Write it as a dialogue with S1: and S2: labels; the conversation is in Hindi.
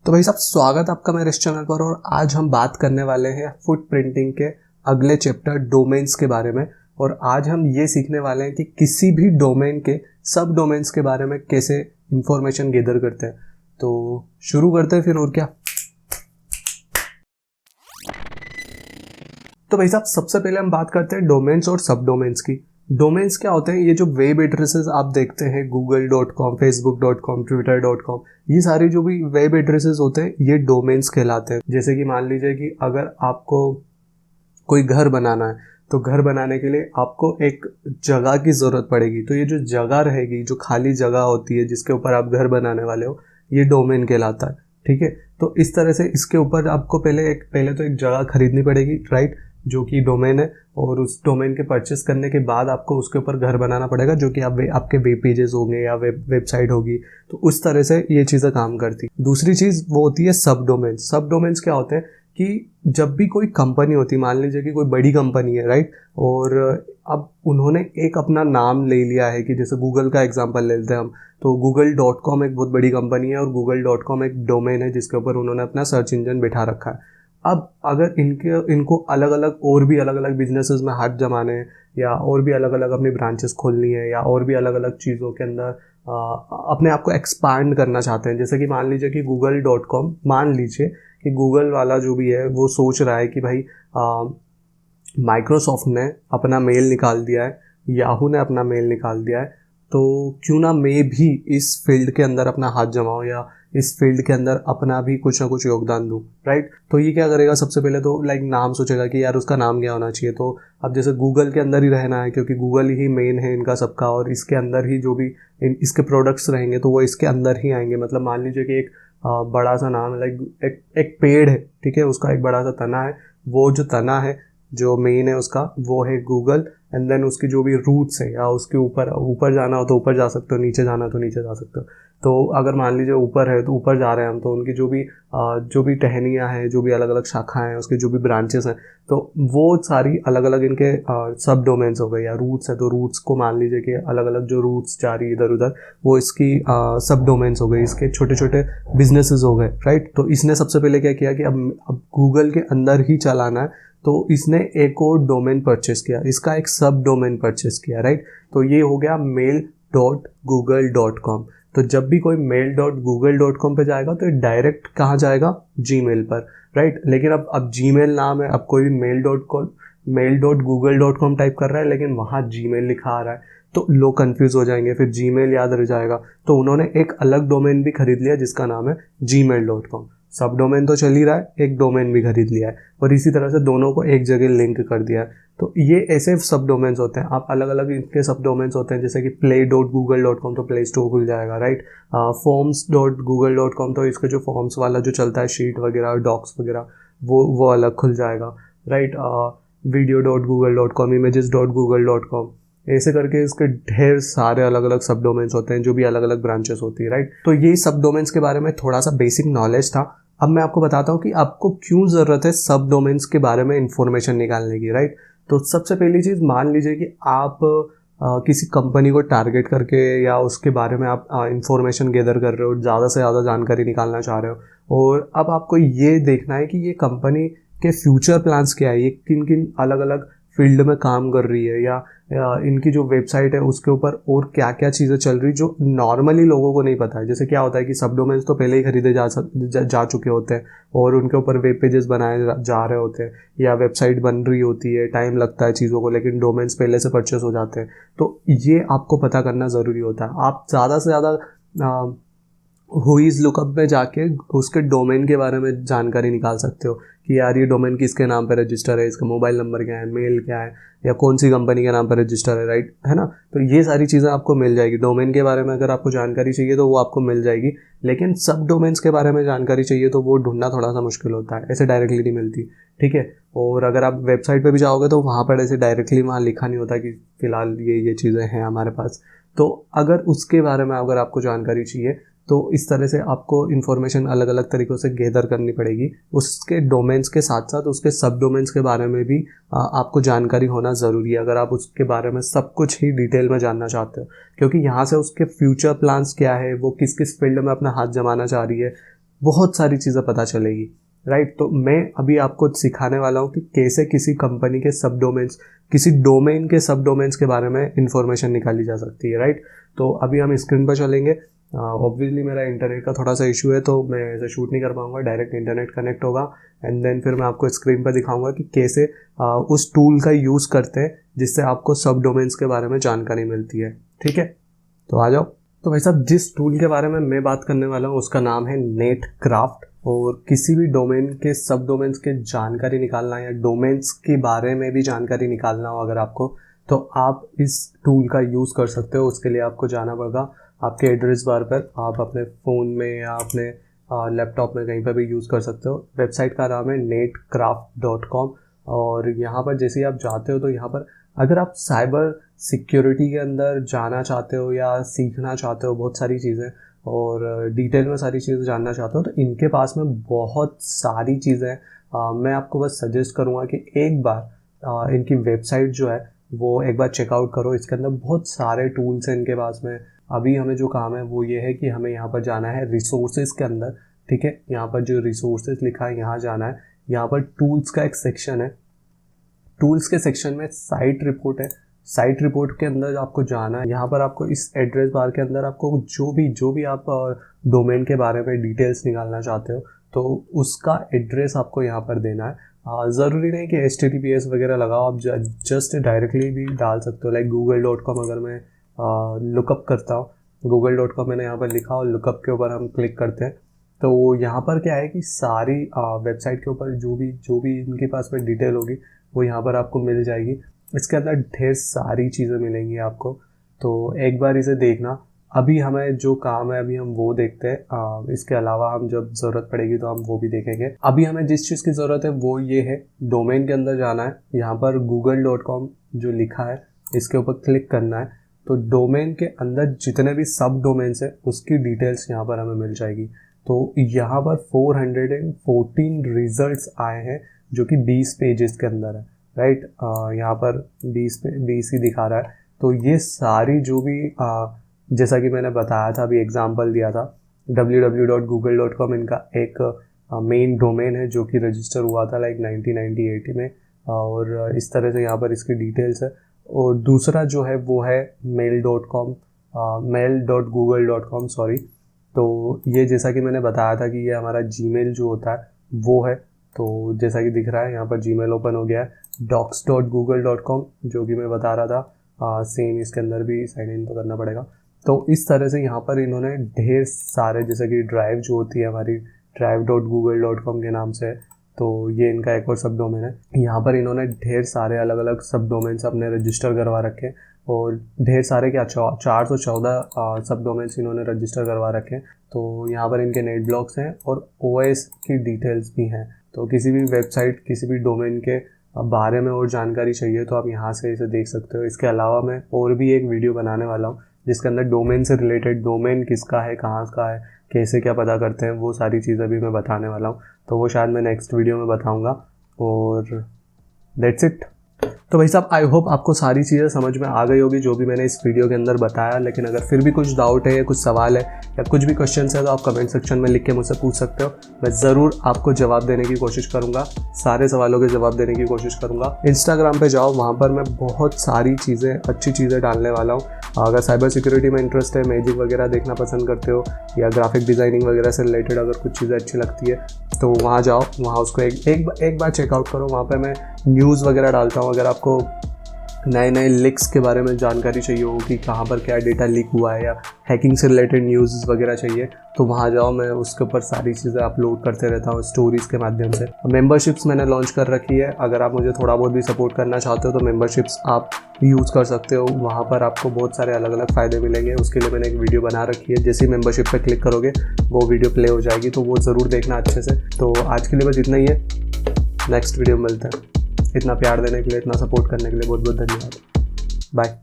S1: तो भाई साहब, स्वागत आपका मेरे इस चैनल पर। और आज हम बात करने वाले हैं फुट प्रिंटिंग के अगले चैप्टर डोमेन्स के बारे में। और आज हम ये सीखने वाले हैं कि किसी भी डोमेन के सब डोमेन्स के बारे में कैसे इंफॉर्मेशन गैदर करते हैं। तो शुरू करते हैं फिर, और क्या। तो भाई साहब, सबसे पहले हम बात करते हैं डोमेन्स और सब डोमेन्स की। डोमेन्स क्या होते हैं? ये जो वेब एड्रेसेस आप देखते हैं, google.com, facebook.com, twitter.com, ये सारी जो भी वेब एड्रेसेस होते हैं ये डोमेन्स कहलाते हैं। जैसे कि मान लीजिए कि अगर आपको कोई घर बनाना है तो घर बनाने के लिए आपको एक जगह की ज़रूरत पड़ेगी। तो ये जो जगह रहेगी, जो खाली जगह होती है जिसके ऊपर आप घर बनाने वाले हो, ये डोमेन कहलाता है। ठीक है, तो इस तरह से इसके ऊपर आपको पहले तो एक जगह खरीदनी पड़ेगी, राइट, जो कि डोमेन है। और उस डोमेन के परचेस करने के बाद आपको उसके ऊपर घर बनाना पड़ेगा, जो कि आपके वेब पेजेस होंगे या वेबसाइट होगी। तो उस तरह से ये चीज़ें काम करती। दूसरी चीज़ वो होती है सब डोमेन्स। सब डोमेन्स क्या होते हैं कि जब भी कोई कंपनी होती है, मान लीजिए कि कोई बड़ी कंपनी है, राइट, और अब उन्होंने एक अपना नाम ले लिया है, कि जैसे गूगल का एग्जांपल ले लेते हैं हम। तो google.com एक बहुत बड़ी कंपनी है और google.com एक डोमेन है जिसके ऊपर उन्होंने अपना सर्च इंजन बिठा रखा है। अब अगर इनको अलग अलग और भी अलग अलग बिजनेसेस में हाथ जमाने हैं, या और भी अलग अलग अपनी ब्रांचेस खोलनी है, या और भी अलग अलग चीज़ों के अंदर अपने आप को एक्सपांड करना चाहते हैं। जैसे कि मान लीजिए कि google.com, मान लीजिए कि गूगल वाला जो भी है वो सोच रहा है कि भाई माइक्रोसॉफ्ट ने अपना मेल निकाल दिया है, याहू ने अपना मेल निकाल दिया है, तो क्यों ना मैं भी इस फील्ड के अंदर अपना हाथ जमाऊँ या इस फील्ड के अंदर अपना भी कुछ ना कुछ योगदान दूँ, राइट। तो ये क्या करेगा? सबसे पहले तो नाम सोचेगा कि यार उसका नाम क्या होना चाहिए। तो अब जैसे गूगल के अंदर ही रहना है, क्योंकि गूगल ही मेन है इनका सबका, और इसके अंदर ही जो भी इसके प्रोडक्ट्स रहेंगे तो वो इसके अंदर ही आएंगे। मतलब मान लीजिए कि एक बड़ा सा नाम है, एक पेड़ है, ठीक है, उसका एक बड़ा सा तना है। वो जो तना है, जो मेन है उसका, वो है गूगल। एंड देन उसकी जो भी रूट्स है, या उसके ऊपर जाना हो तो ऊपर जा सकते हो, नीचे जाना हो तो नीचे जा सकते हो। तो अगर मान लीजिए ऊपर है तो ऊपर जा रहे हैं हम, तो उनकी जो भी टहनियाँ हैं, जो भी अलग अलग शाखाएं हैं, उसके जो भी ब्रांचेस हैं, तो वो सारी अलग अलग इनके सब डोमेन्स हो गए। या रूट्स है तो रूट्स को मान लीजिए कि अलग अलग जो रूट्स जा रही इधर उधर, वो इसकी सब डोमेन्स हो गए, इसके छोटे छोटे बिजनेसेस हो गए, राइट। तो इसने सबसे पहले क्या किया कि अब गूगल के अंदर ही चलाना है, तो इसने एक और डोमेन परचेस किया, इसका एक सब डोमेन परचेस किया, राइट। तो ये हो गया mail.google.com। तो जब भी कोई mail.google.com पे जाएगा तो ये डायरेक्ट कहाँ जाएगा? जीमेल पर, राइट। लेकिन अब जीमेल नाम है, अब कोई भी mail.google.com टाइप कर रहा है, लेकिन वहाँ जीमेल लिखा आ रहा है, तो लोग कंफ्यूज हो जाएंगे, फिर जीमेल याद रह जाएगा। तो उन्होंने एक अलग डोमेन भी खरीद लिया जिसका नाम है gmail.com। सब डोमेन तो चल ही रहा है, एक डोमेन भी खरीद लिया है, और इसी तरह से दोनों को एक जगह लिंक कर दिया है। तो ये ऐसे सब डोमेन्स होते हैं। आप अलग अलग इनके सब डोमेन्स होते हैं, जैसे कि play.google.com तो प्ले स्टोर खुल जाएगा, राइट। forms.google.com तो इसका जो फॉर्म्स वाला जो चलता है, शीट वगैरह, डॉक्स वगैरह, वो अलग खुल जाएगा, राइट। video.google.com, images.google.com, ऐसे करके इसके ढेर सारे अलग अलग सब डोमेन्स होते हैं, जो भी अलग अलग ब्रांचेस होती है, राइट। तो ये सब डोमेन्स के बारे में थोड़ा सा बेसिक नॉलेज था। अब मैं आपको बताता हूँ कि आपको क्यों ज़रूरत है सब डोमेन्स के बारे में इंफॉर्मेशन निकालने की, राइट। तो सबसे पहली चीज़, मान लीजिए कि आप किसी कंपनी को टारगेट करके या उसके बारे में आप इंफॉर्मेशन गैदर कर रहे हो, ज़्यादा से ज़्यादा जानकारी निकालना चाह रहे हो, और अब आपको ये देखना है कि ये कंपनी के फ्यूचर प्लान्स क्या है, ये किन किन अलग अलग फील्ड में काम कर रही है, या इनकी जो वेबसाइट है उसके ऊपर और क्या क्या चीज़ें चल रही जो नॉर्मली लोगों को नहीं पता है। जैसे क्या होता है कि सब डोमेन्स तो पहले ही खरीदे जा चुके होते हैं, और उनके ऊपर वेब पेजेस बनाए जा रहे होते हैं, या वेबसाइट बन रही होती है, टाइम लगता है चीज़ों को, लेकिन डोमेन्स पहले से परचेस हो जाते हैं। तो ये आपको पता करना ज़रूरी होता है। आप ज़्यादा से ज़्यादा हुईज़ लुकअप में जाके उसके डोमेन के बारे में जानकारी निकाल सकते हो, कि यार ये डोमेन किसके नाम पर रजिस्टर है, इसका मोबाइल नंबर क्या है, मेल क्या है, या कौन सी कंपनी के नाम पर रजिस्टर है, राइट, है ना। तो ये सारी चीज़ें आपको मिल जाएगी। डोमेन के बारे में अगर आपको जानकारी चाहिए तो वो आपको मिल जाएगी, लेकिन सब डोमेन्स के बारे में जानकारी चाहिए तो वो ढूंढना थोड़ा सा मुश्किल होता है, ऐसे डायरेक्टली नहीं मिलती, ठीक है। और अगर आप वेबसाइट पर भी जाओगे तो वहाँ पर ऐसे डायरेक्टली वहाँ लिखा नहीं होता कि फ़िलहाल ये चीज़ें हैं हमारे पास। तो अगर उसके बारे में अगर आपको जानकारी चाहिए तो इस तरह से आपको इन्फॉर्मेशन अलग अलग तरीक़ों से गैदर करनी पड़ेगी। उसके डोमेन्स के साथ साथ उसके सब डोमेन्स के बारे में भी आपको जानकारी होना ज़रूरी है, अगर आप उसके बारे में सब कुछ ही डिटेल में जानना चाहते हो। क्योंकि यहाँ से उसके फ्यूचर प्लान्स क्या है, वो किस किस फील्ड में अपना हाथ जमाना चाह रही है, बहुत सारी चीज़ें पता चलेगी, राइट। तो मैं अभी आपको सिखाने वाला हूँ कि कैसे किसी कंपनी के सब डोमेन्स, किसी डोमेन के सब डोमेन्स के बारे में इंफॉर्मेशन निकाली जा सकती है, राइट। तो अभी हम स्क्रीन पर चलेंगे। ऑब्वियसली मेरा इंटरनेट का थोड़ा सा इशू है, तो मैं ऐसे शूट नहीं कर पाऊंगा, डायरेक्ट इंटरनेट कनेक्ट होगा एंड देन फिर मैं आपको स्क्रीन पर दिखाऊंगा कि कैसे उस टूल का यूज़ करते हैं जिससे आपको सब डोमेन्स के बारे में जानकारी मिलती है, ठीक है। तो आ जाओ। तो भाई साहब, जिस टूल के बारे में मैं बात करने वाला हूँ उसका नाम है नेटक्राफ्ट। और किसी भी डोमेन के सब डोमेन्स के जानकारी निकालना या डोमेन्स के बारे में भी जानकारी निकालना हो अगर आपको, तो आप इस टूल का यूज़ कर सकते हो। उसके लिए आपको जाना पड़ेगा आपके एड्रेस बार पर, आप अपने फ़ोन में या अपने लैपटॉप में कहीं पर भी यूज़ कर सकते हो। वेबसाइट का नाम है netcraft.com। और यहाँ पर जैसे ही आप जाते हो तो यहाँ पर अगर आप साइबर सिक्योरिटी के अंदर जाना चाहते हो या सीखना चाहते हो बहुत सारी चीज़ें और डिटेल में सारी चीज़ें जानना चाहते हो, तो इनके पास में बहुत सारी चीज़ें मैं आपको बस सजेस्ट करूँगा कि एक बार इनकी वेबसाइट जो है वो एक बार चेकआउट करो। इसके अंदर बहुत सारे टूल्स हैं इनके पास में। अभी हमें जो काम है वो ये है कि हमें यहाँ पर जाना है रिसोर्सेज के अंदर, ठीक है। यहाँ पर जो रिसोर्सेज लिखा है यहाँ जाना है। यहाँ पर टूल्स का एक सेक्शन है, टूल्स के सेक्शन में साइट रिपोर्ट है। साइट रिपोर्ट के अंदर आपको जाना है। यहाँ पर आपको इस एड्रेस बार के अंदर आपको जो भी आप डोमेन के बारे में डिटेल्स निकालना चाहते हो तो उसका एड्रेस आपको यहाँ पर देना है। ज़रूरी नहीं कि HTTPS वगैरह लगाओ, आप जस्ट डायरेक्टली भी डाल सकते हो। लाइक google.com अगर मैं लुकअप करता हूँ, google.com मैंने यहाँ पर लिखा और लुकअप के ऊपर हम क्लिक करते हैं तो यहाँ पर क्या है कि सारी वेबसाइट के ऊपर जो भी इनके पास में डिटेल होगी वो यहाँ पर आपको मिल जाएगी। इसके अंदर ढेर सारी चीज़ें मिलेंगी आपको, तो एक बार इसे देखना। अभी हमें जो काम है अभी हम वो देखते हैं, इसके अलावा हम जब ज़रूरत पड़ेगी तो हम वो भी देखेंगे। अभी हमें जिस चीज़ की ज़रूरत है वो ये है, डोमेन के अंदर जाना है। यहाँ पर google.com जो लिखा है इसके ऊपर क्लिक करना है। तो डोमेन के अंदर जितने भी सब डोमेन्स हैं उसकी डिटेल्स यहाँ पर हमें मिल जाएगी। तो यहाँ पर 414 रिजल्ट्स आए हैं जो कि 20 पेजेस के अंदर है, राइट। यहाँ पर 20 ही दिखा रहा है। तो ये सारी जो भी जैसा कि मैंने बताया था, अभी एग्जांपल दिया था, www.google.com इनका एक मेन डोमेन है जो कि रजिस्टर हुआ था लाइक 1998 में। और इस तरह से यहाँ पर इसकी डिटेल्स है। और दूसरा जो है वो है mail.google.com सॉरी। तो ये जैसा कि मैंने बताया था कि ये हमारा जीमेल जो होता है वो है। तो जैसा कि दिख रहा है यहाँ पर जीमेल ओपन हो गया है। docs.google.com जो कि मैं बता रहा था, सेम इसके अंदर भी साइन इन तो करना पड़ेगा। तो इस तरह से यहाँ पर इन्होंने ढेर सारे, जैसे कि ड्राइव जो होती है हमारी drive.google.com के नाम से, तो ये इनका एक और सब डोमेन है। यहाँ पर इन्होंने ढेर सारे अलग अलग सब डोमेन्स अपने रजिस्टर करवा रखे हैं और ढेर सारे क्या 414 सब डोमेन्स इन्होंने रजिस्टर करवा रखे हैं। तो यहाँ पर इनके नेट ब्लॉक्स हैं और OS की डिटेल्स भी हैं। तो किसी भी वेबसाइट, किसी भी डोमेन के बारे में और जानकारी चाहिए तो आप यहाँ से इसे देख सकते हो। इसके अलावा मैं और भी एक वीडियो बनाने वाला हूँ जिसके अंदर डोमेन से रिलेटेड, डोमेन किसका है, कहाँ का है, कैसे क्या पता करते हैं, वो सारी चीज़ें भी मैं बताने वाला हूँ। तो वो शायद मैं नेक्स्ट वीडियो में बताऊँगा। और दैट्स इट। तो भाई साहब, आई होप आपको सारी चीज़ें समझ में आ गई होगी जो भी मैंने इस वीडियो के अंदर बताया। लेकिन अगर फिर भी कुछ डाउट है या कुछ सवाल है या कुछ भी क्वेश्चन है तो आप कमेंट सेक्शन में लिख के मुझसे पूछ सकते हो। मैं ज़रूर आपको जवाब देने की कोशिश करूँगा, सारे सवालों के जवाब देने की कोशिश करूँगा। इंस्टाग्राम पे जाओ, वहाँ पर मैं बहुत सारी चीज़ें, अच्छी चीज़ें डालने वाला हूँ। अगर साइबर सिक्योरिटी में इंटरेस्ट है, मैजिक वगैरह देखना पसंद करते हो या ग्राफिक डिज़ाइनिंग वगैरह से रिलेटेड अगर कुछ चीज़ें अच्छी लगती है तो वहाँ जाओ, वहाँ उसको एक बार चेकआउट करो। वहाँ पर मैं न्यूज़ वगैरह डालता हूँ। अगर आपको नए लीक्स के बारे में जानकारी चाहिए हो कि कहाँ पर क्या डेटा लीक हुआ है या हैकिंग से रिलेटेड न्यूज़ वगैरह चाहिए तो वहाँ जाओ, मैं उसके ऊपर सारी चीज़ें अपलोड करते रहता हूँ स्टोरीज़ के माध्यम से। मेंबरशिप्स मैंने लॉन्च कर रखी है। अगर आप मुझे थोड़ा बहुत भी सपोर्ट करना चाहते हो तो मेंबरशिप्स आप यूज़ कर सकते हो। वहाँ पर आपको बहुत सारे अलग अलग फ़ायदे मिलेंगे। उसके लिए मैंने एक वीडियो बना रखी है, जैसे ही मेंबरशिप पर क्लिक करोगे वो वीडियो प्ले हो जाएगी, तो वो ज़रूर देखना अच्छे से। तो आज के लिए बस इतना ही है, नेक्स्ट वीडियो में मिलते हैं। इतना प्यार देने के लिए, इतना सपोर्ट करने के लिए बहुत बहुत धन्यवाद। बाय।